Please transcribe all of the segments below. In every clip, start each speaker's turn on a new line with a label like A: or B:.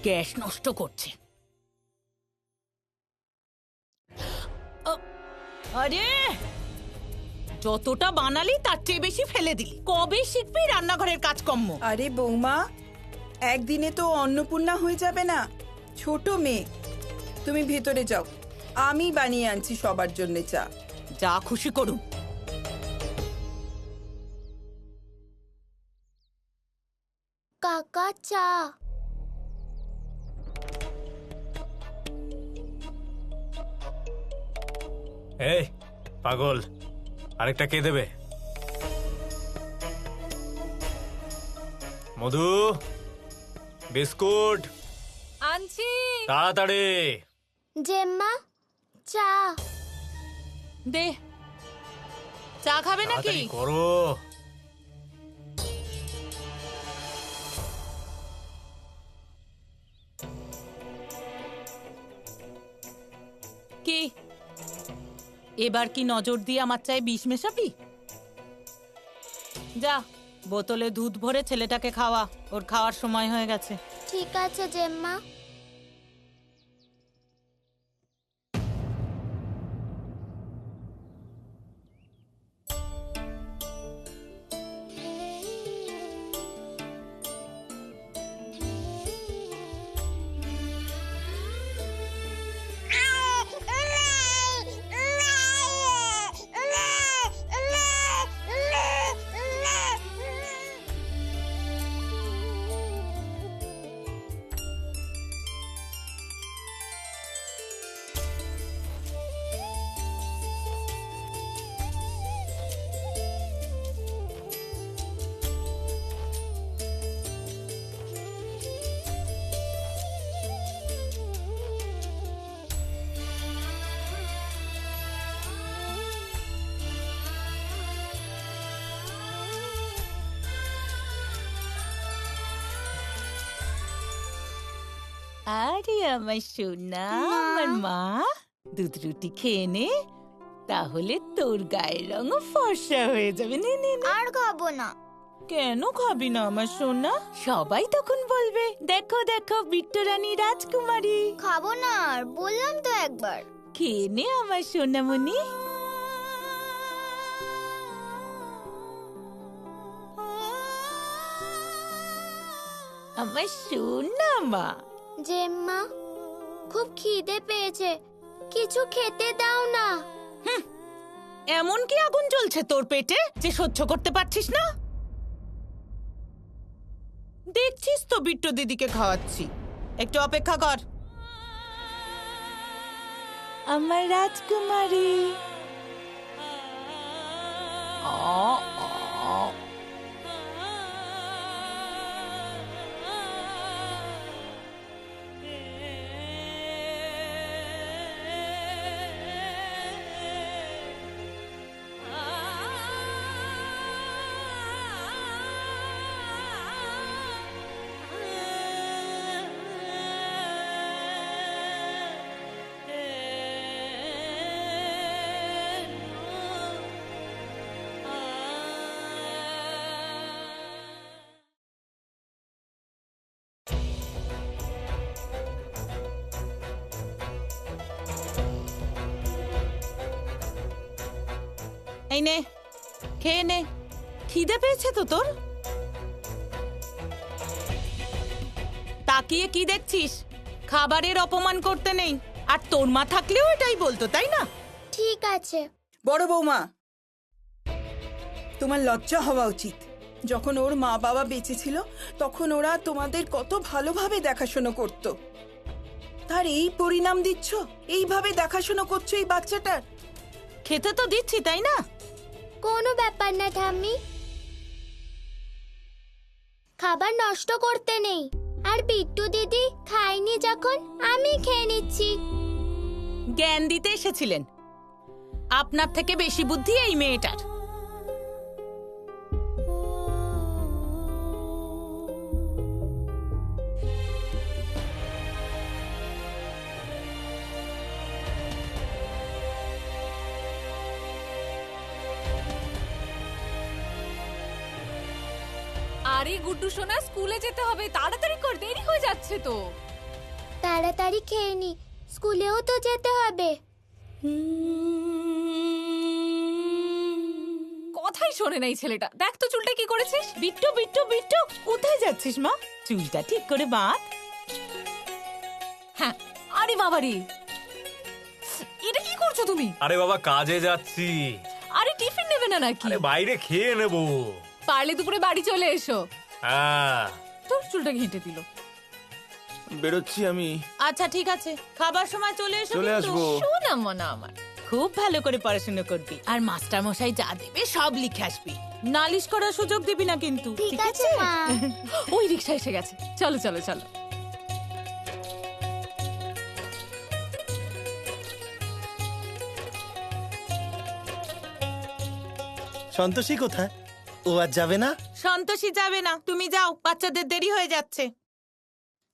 A: Gas নষ্ট করছে। আরে যতটা বানালি তার চেয়ে বেশি ফেলে দিলি। কবে শিখবি রান্নাঘরের কাজকর্ম?
B: আরে বৌমা, একদিনে তো অন্নপূর্ণা হয়ে যাবে না, ছোট মেয়ে। তুমি ভেতরে যাও, আমি বানিয়ে আনছি সবার জন্য চা।
A: যা খুশি করুন।
C: কাকা চা।
D: এই পাগল, আরেকটা কে দেবে? মধু, বিস্কুট
A: আনছি।
D: তাড়াতাড়ি।
C: জেম্মা চা
A: দে। চা খাবে নাকি?
D: তাড়াতাড়ি করো।
A: কি এবার কি নজর দিয়ে আমার চায়ে বিষ মেশাবি? যা বোতলে দুধ ভরে ছেলেটাকে খাওয়া, ওর খাওয়ার সময় হয়ে গেছে।
C: ঠিক আছে জেম্মা।
A: আরে আমার সোনা, আমার মা, দুধ রুটি খেয়ে নে, তাহলে তোর গায়ের রঙও ফর্সা হয়ে যাবে। নে নে নে।
C: আর খাবো না।
A: কেন খাবি না আমার সোনা? সবাই তখন বলবে, দেখো দেখো বিট্টু রানী রাজকুমারী।
C: খাবো না আর, বললাম তো একবার।
A: খেয়ে নে আমার সোনামণি। আমার সোনা মা।
C: জেম্মা খুব খিদে পেয়েছে, কিছু খেতে দাও না।
A: এমন কি আগুন জ্বলছে তোর পেটে যে সহ্য করতে পারছিস না? দেখছিস তো বিট্টু দিদিকে খাওয়াচ্ছি, একটু অপেক্ষা কর। আমার রাজকুমারী। এই নে, খেয়ে নে। খিদে পেয়েছে তো তোর? তাকিয়ে কি দেখছিস? খাবারের অপমান করতে নেই। আর তোর মা থাকলেও এটাই বলতো, তাই না?
C: ঠিক আছে।
B: বড় বৌমা, তোমার লজ্জা হওয়া উচিত। যখন ওর মা বাবা বেঁচে ছিল তখন ওরা তোমাদের কত ভালোভাবে দেখাশোনা করত, তার এই পরিণাম দিচ্ছ? এইভাবে দেখাশোনা করছো এই বাচ্চাটার?
A: খেতে তো দিচ্ছি, তাই না?
C: কোনো ব্যাপার না ঠাম্মি, খাবার নষ্ট করতে নেই। আর বিট্টু দিদি খায়নি যখন আমি খেয়ে নিচ্ছি।
A: জ্ঞান দিতে এসেছিলেন। আপনার থেকে বেশি বুদ্ধি এই মেয়েটার।
E: আরে গুড্ডু সোনা, স্কুলে যেতে হবে, তাড়াতাড়ি কর, দেরি হয়ে যাচ্ছে তো।
C: তাড়াতাড়ি খেয়ে নি, স্কুলেও তো যেতে হবে।
E: কথাই শোনে না এই ছেলেটা। দেখ তো চুলটা কি করেছিস।
A: বিট্টু বিট্টু বিট্টু, কোথায় যাচ্ছিস মা? চুলটা ঠিক করে বাঁধ।
E: হ্যাঁ, আরে বাবারে, এটা কি করছো তুমি?
D: আরে বাবা, কাজে যাচ্ছি।
E: আরে টিফিন নেবে না নাকি?
D: আরে বাইরে খেয়ে নেবো।
E: পারলে দুপুরে বাড়ি চলে এসো।
D: হ্যাঁ,
E: তোর চুলটা ঘেঁটে দিল।
F: বেরোচ্ছি আমি।
A: আচ্ছা ঠিক আছে, খাবার সময় চলে এসো।
F: চলে
A: কিন্তু।
F: আসবো।
E: শোনা মনা আমার।
A: খুব ভালো করে পড়াশোনা করবি, আর মাস্টার মশাই যা দেবে সব লিখে আসবি। নালিশ করার সুযোগ দিবি না কিন্তু।
C: ঠিক আছে মা।
E: ওই রিক্সা এসে গেছে, চলো চলো চলো।
F: সন্তোষী কোথায়? ও আজ যাবে না?
A: সন্তোষী যাবে না, তুমি যাও, বাচ্চাদের দেরি হয়ে যাচ্ছে।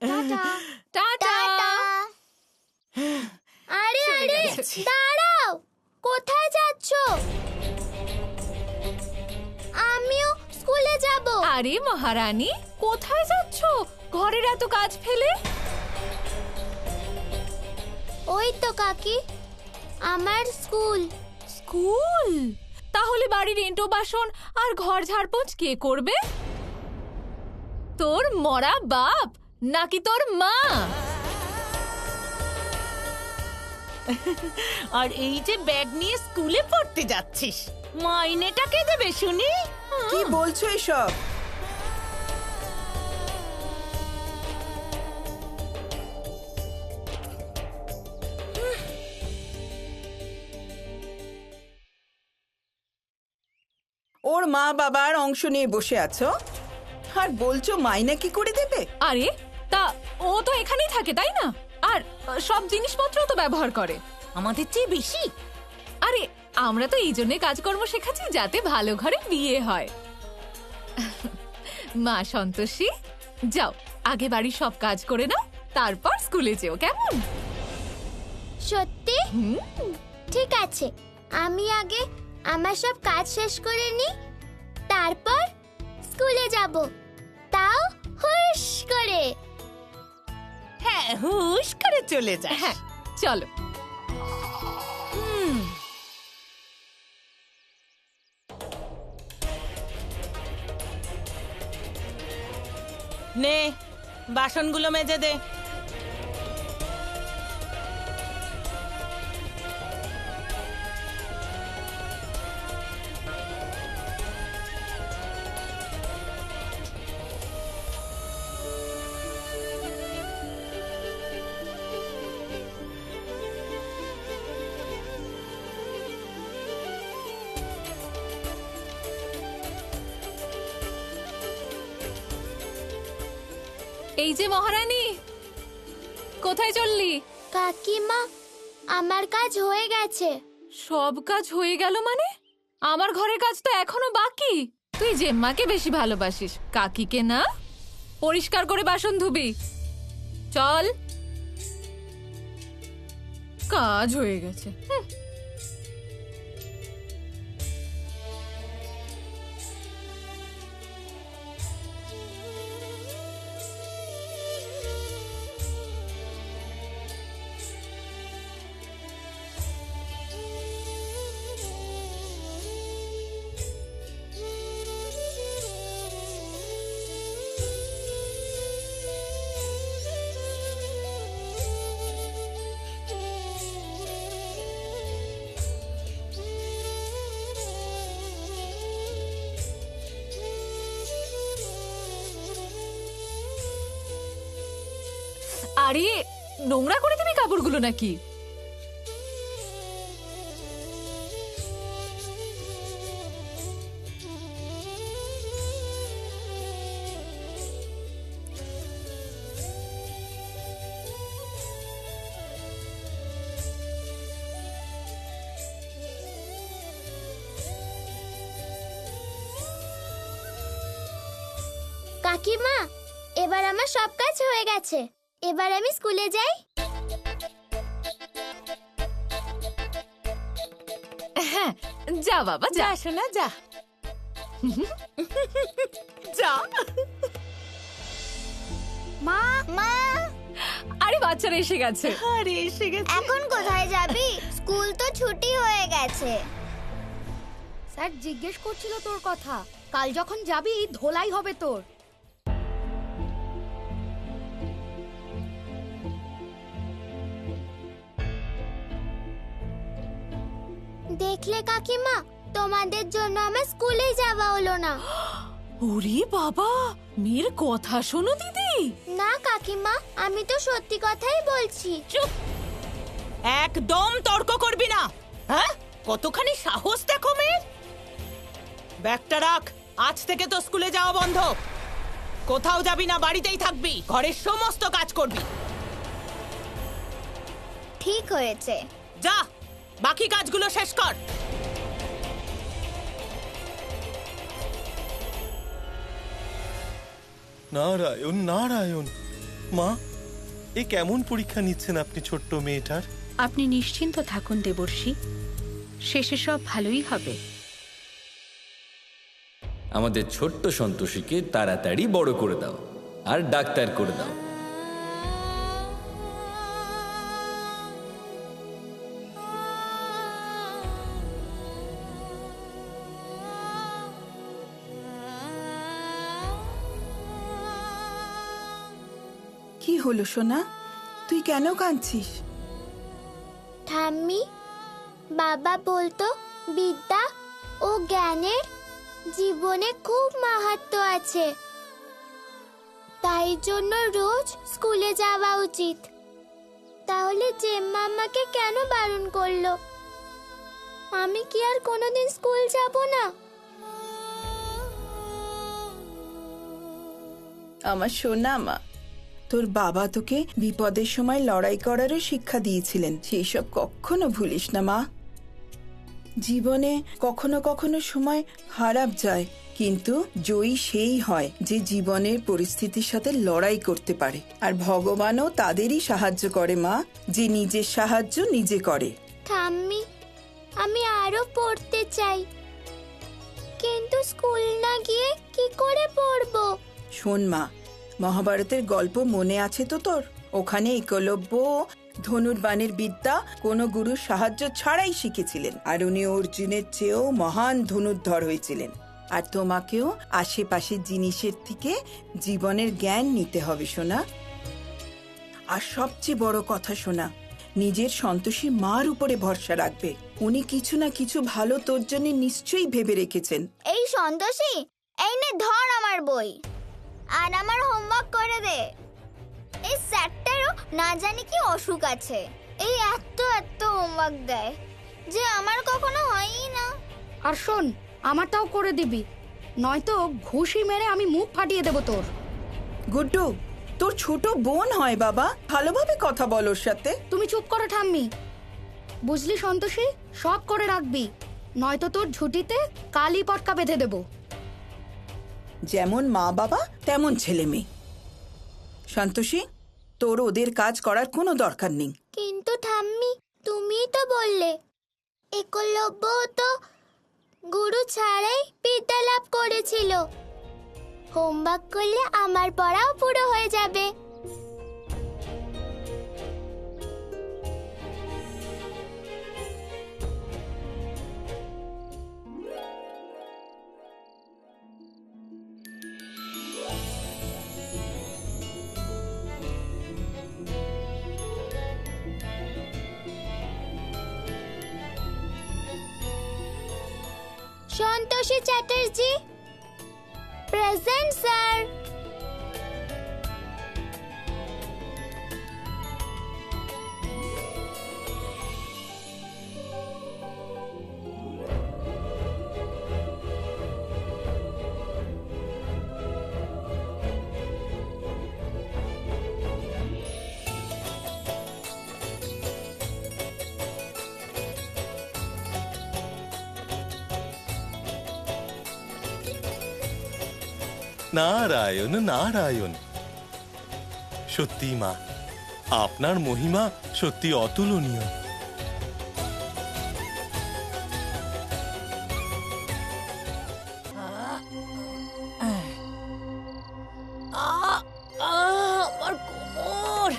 C: টাটা।
E: টাটা।
C: টাটা। আরে আরে, দাঁড়াও, কোথায় যাচ্ছ? আমিও স্কুলে যাব।
E: আরে মহারানী, কোথায় যাচ্ছ ঘরের এত কাজ ফেলে?
C: ওই তো কাকি, আমার স্কুল।
E: স্কুল? তাহলে বাড়ির এঁটো বাসন আর ঘর ঝাড়পোছ কে করবে? তোর মরা বাপ নাকি তোর মা?
A: আর এই যে ব্যাগ নিয়ে স্কুলে পড়তে যাচ্ছিস, মাইনেটা কে দেবে শুনি?
B: কি বলছো এসব? ওর মা বাবার অংশ নিয়ে বসে আছো আর বলছো মাইনে কি করে দেবে?
E: আরে তা ও তো এখানেই থাকে তাই না? আর সব জিনিসপত্র তো ব্যবহার করে
A: আমাদের চেয়ে বেশি।
E: আরে আমরা তো এই জন্য কাজকর্ম শেখাচ্ছি যাতে ভালো ঘরে বিয়ে হয়। মা সন্তোষী, যাও আগে বাড়ির সব কাজ করে নাও, তারপর স্কুলে যেও, কেমন?
C: সত্যি? ঠিক আছে, আমি আগে আমার সব কাজ শেষ করে নি, তারপর স্কুলে যাব, তাও হুশ করে।
A: হ্যাঁ, হুশ করে চলে যা।
E: হ্যাঁ চলো।
A: নে, বাসনগুলো মেজে দে।
E: এই যে মহারানী, কোথায় চললি?
C: কাকিমা, আমার কাজ হয়ে গেছে।
E: সব কাজ হয়ে গেল মানে? আমার ঘরের কাজ তো এখনো বাকি। তুই জেম্মাকে বেশি ভালোবাসিস, কাকিকে না। পরিষ্কার করে বাসন ধুবি। চল, কাজ হয়ে গেছে। আরে নোংরা করে দিবি কাপড়গুলো নাকি?
C: কাকিমা, এবার আমার সব কাজ হয়ে গেছে, এবার আমি স্কুলে যাই।
E: হ্যাঁ যা বাবা যা।
A: যা শোনা, যা যা।
C: মা, মা,
E: আরে বাচ্চারা এসে গেছে।
A: আরে এসে গেছে।
C: এখন কোথায় যাবি? স্কুল তো ছুটি হয়ে গেছে।
G: স্যার জিজ্ঞেস করছিল তোর কথা। কাল যখন যাবি ধোলাই হবে তোর।
C: দেখলে কাকিমা, তোমাদের জন্য আমার স্কুলে যাওয়া হলো না।
E: ওরে বাবা, মেয়ের কথা শোনো দিদি।
C: না কাকিমা, আমি তো সত্যি কথাই বলছি।
A: চুপ, একদম তর্ক করবি না। হ্যাঁ, কতখানি সাহস দেখো মেয়ের। ব্যাগটা রাখ, আজ থেকে তো স্কুলে যাওয়া বন্ধ। কোথাও যাবি না, বাড়িতেই থাকবি, ঘরের সমস্ত কাজ করবি।
C: ঠিক হয়েছে।
A: যা, বাকি কাজগুলো শেষ কর।
F: নারায়ণ নারায়ণ। মা, এ কেমন পরীক্ষা নিচ্ছেন আপনি ছোট্ট মেয়েটার?
H: আপনি নিশ্চিন্ত থাকুন দেবর্ষি, শেষে সব ভালোই হবে।
I: আমাদের ছোট্ট সন্তোষীকে তাড়াতাড়ি বড় করে দাও আর ডাক্তার করে দাও।
B: কি হলো সোনা, তুই কেন কাঁদছিস?
C: ঠাম্মি, বাবা বলতো বিদ্যা ও জ্ঞানের জীবনে খুব মাহাত্ম্য আছে, তাই জন্য রোজ স্কুলে যাওয়া উচিত। তাহলে জেম্মা আমাকে কেন বারণ করলো? আমি কি আর কোনোদিন স্কুল যাব না?
B: আমার সোনা মা, তোর বাবা তোকে বিপদের সময় লড়াই করারও শিক্ষা দিয়েছিলেন, সেই সব কখনো ভুলিস না মা। জীবনে কখনো কখনো সময় খারাপ যায়, কিন্তু জয়ী সেই হয় যে জীবনের পরিস্থিতির সাথে লড়াই করতে পারে। আর ভগবানও তাদেরই সাহায্য করে মা, যে নিজের সাহায্য নিজে করে।
C: ঠাম্মি, আমি আরো পড়তে চাই, কিন্তু স্কুল না গিয়ে কি করে পড়বো?
B: শোন মা, মহাভারতের গল্প মনে আছে তো তোর? ওখানে একলব্য ধনুর্বাণের বিদ্যা কোনো গুরুর সাহায্য ছাড়াই শিখেছিলেন, আর উনি অর্জুনের চেয়েও মহান ধনুর্ধর হয়েছিলেন। আর তোমাকেও আশেপাশের জিনিসের থেকে জীবনের জ্ঞান নিতে হবে সোনা। আর সবচেয়ে বড় কথা সোনা, নিজের সন্তোষী মার উপরে ভরসা রাখবে। উনি কিছু না কিছু ভালো তোর জন্য নিশ্চয়ই ভেবে রেখেছেন।
C: এই সন্তোষী, এই নে ধর আমার বই, আর আমার হোমওয়ার্ক করে দে। এই স্যারটারও না জানি কি অসুখ আছে, এই এত হোমওয়ার্ক দেয় যে আমার কখনো হয়ই না।
G: আর শোন, আমারটাও করে দিবি, নয়তো ঘুষি মেরে আমি মুখ ফাটিয়ে দেব তোর।
B: গুড্ডু, তোর ছোট বোন হয় বাবা, ভালোভাবে কথা বল ওর সাথে।
G: তুমি চুপ করো ঠাম্মি। বুঝলি সন্তোষী, সব করে রাখবি, নয়তো তোর ঝুটিতে কালি পটকা বেঁধে দেব।
B: যেমন মা বাবা তেমন ছেলে মেয়ে। সন্তোষী, তোর ওদের কাজ করার কোনো দরকার নেই।
C: কিন্তু ঠাম্মি, তুমিই তো বললে একলব্য তো গুরু ছাড়াই বিদ্যা লাভ করেছিল। হোমওয়ার্ক করলে আমার পড়াও পুরো হয়ে যাবে। Santoshi Chatterjee present sir.
F: নারায়ণ নারায়ণ। সত্যি মা, আপনার মহিমা সত্যি অতুলনীয়।
A: আমার কোমর,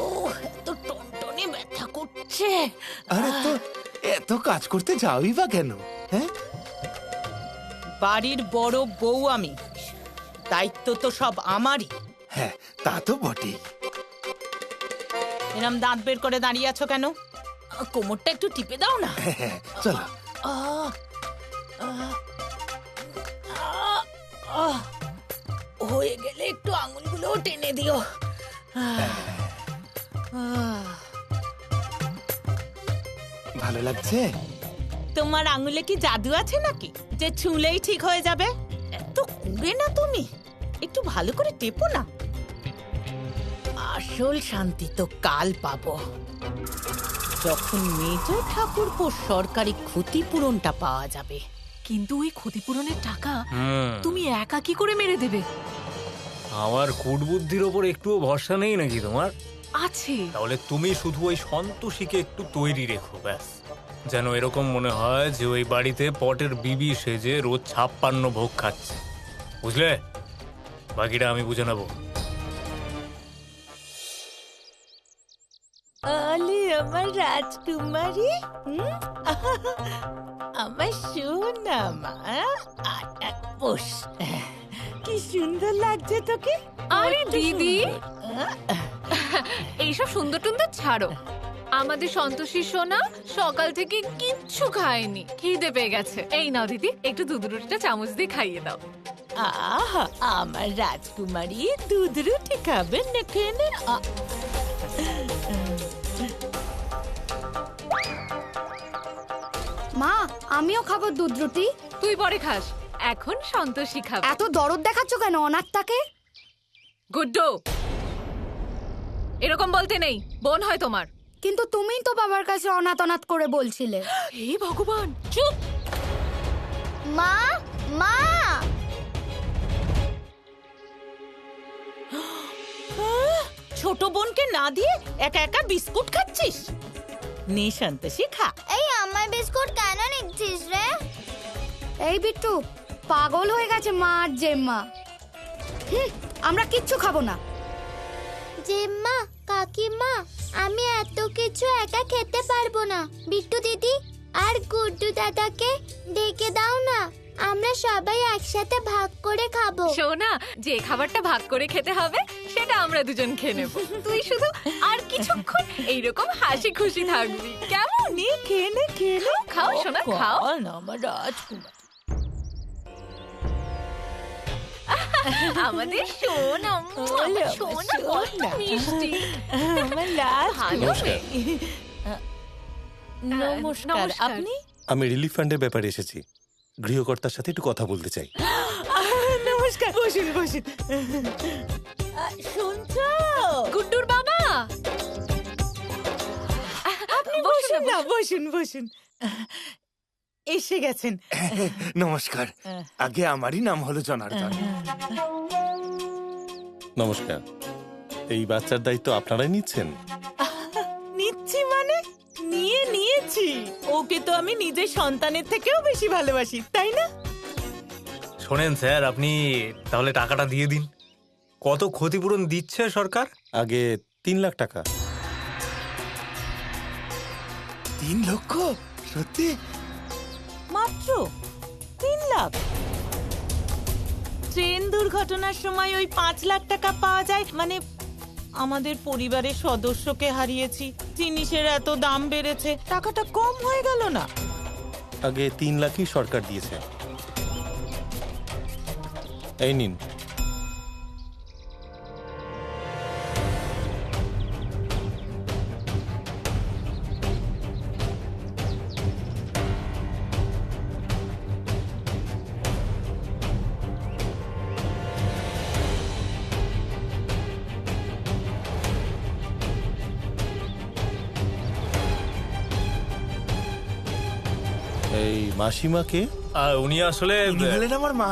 A: ও করছে।
J: আরে তো এত কাজ করতে যাওই বা কেন? হ্যাঁ,
A: বাড়ির বড় বউ আমি, দায়িত্ব তো সব আমারই।
J: হ্যাঁ, তা তো বটেই।
A: এরম দাঁত বের করে দাঁড়িয়ে আছো কেন? কোমরটা একটু টিপে দাও না।
J: হ্যাঁ, চলো।
A: আহ, আহ, আহ, আহ। হয়ে গেলে একটু আঙুলগুলো টেনে দিও।
J: ভালো লাগছে?
A: তোমার আঙুলে কি জাদু আছে নাকি যে ছুঁলেই ঠিক হয়ে যাবে? এত কুঁড়ে না তুমি, একটু ভালো করে টেপো না। আসল শান্তি তো কাল পাবো, যখন মেজ ঠাকুরপোর সরকারি ক্ষতিপূরণটা পাওয়া যাবে।
E: কিন্তু ওই ক্ষতিপূরণের টাকা তুমি একা কি করে মেরে দেবে?
D: আমার কুটবুদ্ধির ওপর একটুও ভরসা নেই নাকি তোমার?
E: আছে।
D: তাহলে তুমি শুধু ওই সন্তোষীকে একটু তৈরি রেখো, ব্যাস। যেন এরকম মনে হয় যে ওই বাড়িতে পটের বিবি সেজে রোজ 56 ভোগ খাচ্ছে, বুঝলে? বাকিটা আমি বুঝে নেবো।
A: আলে আমার রাজকুমারী, আমার সোনা মা, বস। কি সুন্দর লাগছে তোকে।
E: আরে
A: কত
E: দিদি,
A: সুন্দর।
E: এইসব সুন্দর টুন্দর ছাড়ো। আমাদের সন্তোষী সোনা সকাল থেকে কিচ্ছু খায়নি, খিদে পেয়ে গেছে। এই নাও দিদি, একটু দুধ রুটিটা চামচ দিয়ে খাইয়ে দাও।
A: আহা, আমার রাজকুমারী দুধ রুটি খাবেন না? খেয়ে
G: মা, আমিও খাবো দুধ রুটি।
E: তুই পরে খাস, এখন সন্তোষী খাবে।
G: এত দরদ দেখাচ্ছ কেন অনাথটাকে?
E: গুড্ডু, এরকম বলতে নেই, বোন হয় তোমার।
G: কিন্তু তুমিই তো বাবার কাছে অনাথ অনাথ করে বলছিলে।
E: হে ভগবান,
A: চুপ।
C: মা, মা,
A: ছোট বোনকে না দিয়ে একা একা বিস্কুট খাচ্ছিস? নে সন্তোষী, খা।
C: এই আমার বিস্কুট কেন নিচ্ছিস রে?
G: এই বিট্টু, পাগল হয়ে গেছে মা আর জেম্মা। আমরা কিচ্ছু খাবো না।
C: জেম্মা, কাকিমা, আমি এত কিছু একা খেতে পারবো না। বিট্টু দিদি আর গুড্ডু দাদাকে ডেকে দাও না, আমরা সবাই একসাথে ভাগ করে খাবো।
E: সোনা, যে খাবারটা ভাগ করে খেতে হবে সেটা আমরা দুজন খেয়ে নেব। তুই শুধু আর কিছুক্ষণ এইরকম হাসি খুশি থাকবি, কেমন?
A: নে, খেয়ে নে, খেয়ে নে।
E: খাও সোনা, খাও।
A: আমার রাজকুমার।
E: আমাদের সোনা, আমার সোনা কত মিষ্টি।
A: আমার লাল।
E: ভালো মেয়ে।
A: নমস্কার।
E: নমস্কার।
A: আপনি?
F: আমি রিলিফ ফান্ডের ব্যাপারে এসেছি, গৃহকর্তার সাথে একটু কথা বলতে চাই।
A: নমস্কার, বসুন বসুন। শুনছো
E: গুড্ডুর বাবা?
A: আপনি বসুন না, বসুন বসুন। এসে গেছেন।
J: নমস্কার। আগে আমারই নাম হলো জনার্দন।
F: নমস্কার। এই বাচ্চার দায়িত্ব আপনারাই নিচ্ছেন?
A: নিচ্ছি মানে? নিয়েছি। ওকে তো আমি নিজের সন্তানের থেকেও বেশি ভালোবাসি, তাই না?
D: শোনেন স্যার, আপনি তাহলে টাকাটা দিয়ে দিন। কত ক্ষতিপূরণ দিচ্ছে সরকার?
F: আগে 3 লাখ টাকা।
J: 3 লক্ষ? সত্যি?
A: মাত্র 3 লাখ? ট্রেন দুর্ঘটনার সময় ওই 5 লাখ টাকা পাওয়া যায়, মানে আমাদের পরিবারের সদস্যকে হারিয়েছি, জিনিসের এত দাম বেড়েছে, টাকাটা কম হয়ে গেল না?
F: আগে 3 লাখই সরকার দিয়েছে। এই নিন। এই মাসিমাকে?
D: উনি আসলে
J: ইনি হলেন আমার মা।